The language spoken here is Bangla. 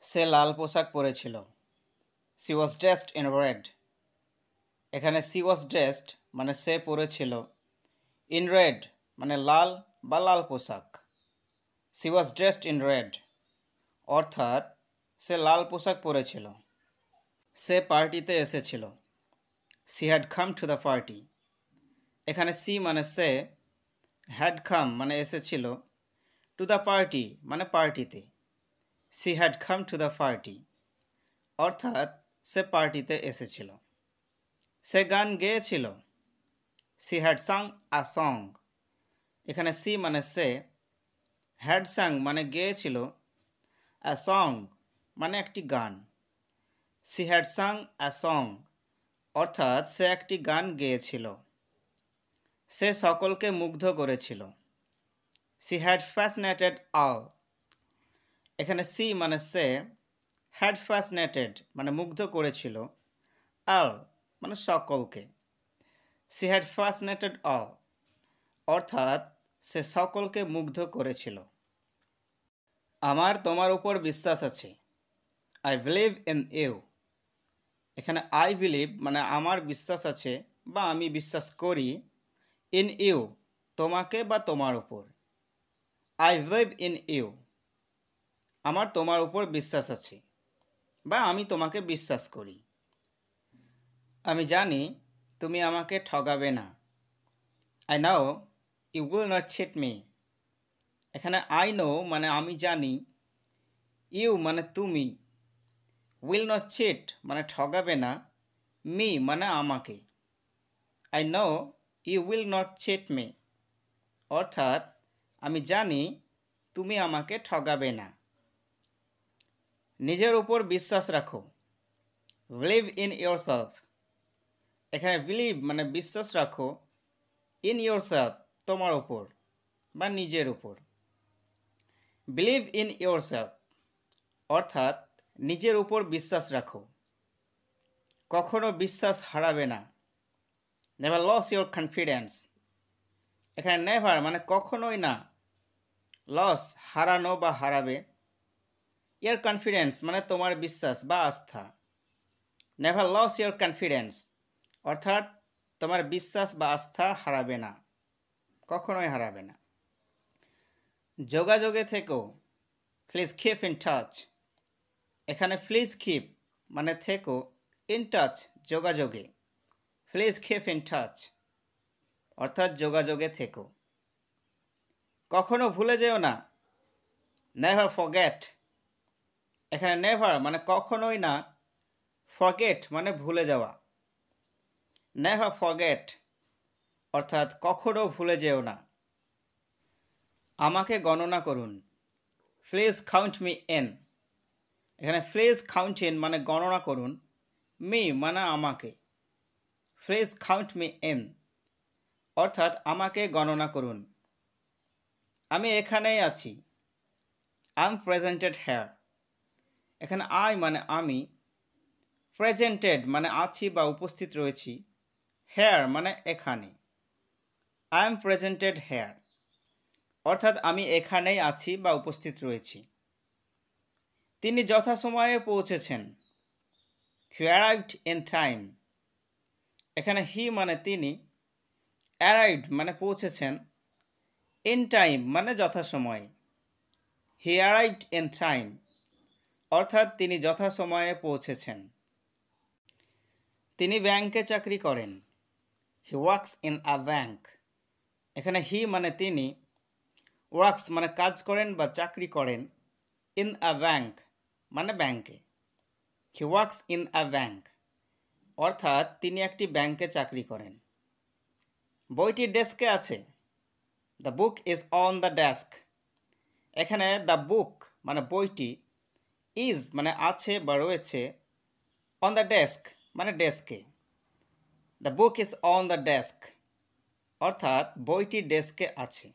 সে লাল পোশাক পরেছিল। C was dressed in red. এখানে সি ওয়াজ ড্রেসড মানে সে পরেছিল, ইন রেড মানে লাল বা লাল পোশাক। She was dressed in red অর্থাৎ সে লাল পোশাক পরেছিল। সে পার্টিতে এসেছিল। She had come to the party. এখানে সি মানে সে, হ্যাড কাম মানে এসেছিল, টু দ্য পার্টি মানে পার্টিতে। She had come to the party অর্থাৎ সে পার্টিতে এসেছিল। সে গান গেয়েছিল। She had sung a song. এখানে সি মানে সে, হ্যাড সাং মানে গেয়েছিল, আ সং মানে একটি গান। C had sung a song অর্থাৎ সে একটি গান গেয়েছিল। সে সকলকে মুগ্ধ করেছিল। She had fascinated all. এখানে সি মানে সে, হ্যাড ফ্যাসিনেটেড মানে মুগ্ধ করেছিল, অল মানে সকলকে। সি হ্যাড ফ্যাসিনেটেড অল অর্থাৎ সে সকলকে মুগ্ধ করেছিল। আমার তোমার উপর বিশ্বাস আছে। I believe in you. এখানে আই বিলিভ মানে আমার বিশ্বাস আছে বা আমি বিশ্বাস করি, ইন ইউ তোমাকে বা তোমার উপর। আই বিলিভ ইন ইউ আমার তোমার উপর বিশ্বাস আছে বা আমি তোমাকে বিশ্বাস করি। আমি জানি তুমি আমাকে ঠগাবে না। I know you will not cheat me. এখানে আই নো মানে আমি জানি, ইউ মানে তুমি, উইল নট চিট মানে ঠগাবে না, মি মানে আমাকে। I know you will not cheat me অর্থাৎ আমি জানি তুমি আমাকে ঠগাবে না। নিজের উপর বিশ্বাস রাখো। Believe in yourself. এখানে বিলিভ মানে বিশ্বাস রাখো, ইন ইয়োরসেলফ তোমার উপর বা নিজের উপর। বিলিভ ইন ইয়োরসেলফ অর্থাৎ নিজের উপর বিশ্বাস রাখো। কখনো বিশ্বাস হারাবে না। Never lose your confidence. এখানে নেভার মানে কখনোই না, লস হারানো বা হারাবে, ইয়ার কনফিডেন্স মানে তোমার বিশ্বাস বা আস্থা। নেভার লস ইয়োর কনফিডেন্স অর্থাৎ তোমার বিশ্বাস বা আস্থা হারাবে না, কখনোই হারাবে না। যোগাযোগে থেকো। Please keep in touch. এখানে প্লিজ কিপ মানে থেকো, ইন টাচ যোগাযোগে। প্লিজ কিপ ইন টাচ অর্থাৎ যোগাযোগে থেকো। কখনো ভুলে যেও না। Never forget. এখানে নেভার মানে কখনোই না, ফরগেট মানে ভুলে যাওয়া। নেভার ফরগেট অর্থাৎ কখনো ভুলে যেও না। আমাকে গণনা করুন। Please count me in. এখানে প্লিজ কাউন্ট ইন মানে গণনা করুন, মি মানে আমাকে। প্লিজ কাউন্ট মি ইন অর্থাৎ আমাকে গণনা করুন। আমি এখানেই আছি। I am presented here. এখানে আই মানে আমি, প্রেজেন্টেড মানে আছি বা উপস্থিত রয়েছি, হেয়ার মানে এখানে। আই এম প্রেজেন্টেড হেয়ার অর্থাৎ আমি এখানেই আছি বা উপস্থিত রয়েছি। তিনি যথাসময়ে পৌঁছেছেন। হি অ্যারাইভড ইন টাইম। এখানে হি মানে তিনি, অ্যারাইভড মানে পৌঁছেছেন, ইন টাইম মানে যথাসময়ে। হি অ্যারাইভড ইন টাইম অর্থাৎ তিনি যথাসময়ে পৌঁছেছেন। তিনি ব্যাংকে চাকরি করেন। He works in a bank. এখানে হি মানে তিনি, ওয়ার্কস মানে কাজ করেন বা চাকরি করেন, ইন আ ব্যাংক মানে ব্যাংকে। He works in a bank অর্থাৎ তিনি একটি ব্যাংকে চাকরি করেন। বইটি ডেস্কে আছে। The book is on the desk. এখানে দ্য বুক মানে বইটি, ইজ মানে আছে বা রয়েছে, অন দ্য ডেস্ক মানে ডেস্কে। The book is on the desk অর্থাৎ বইটি ডেস্কে আছে।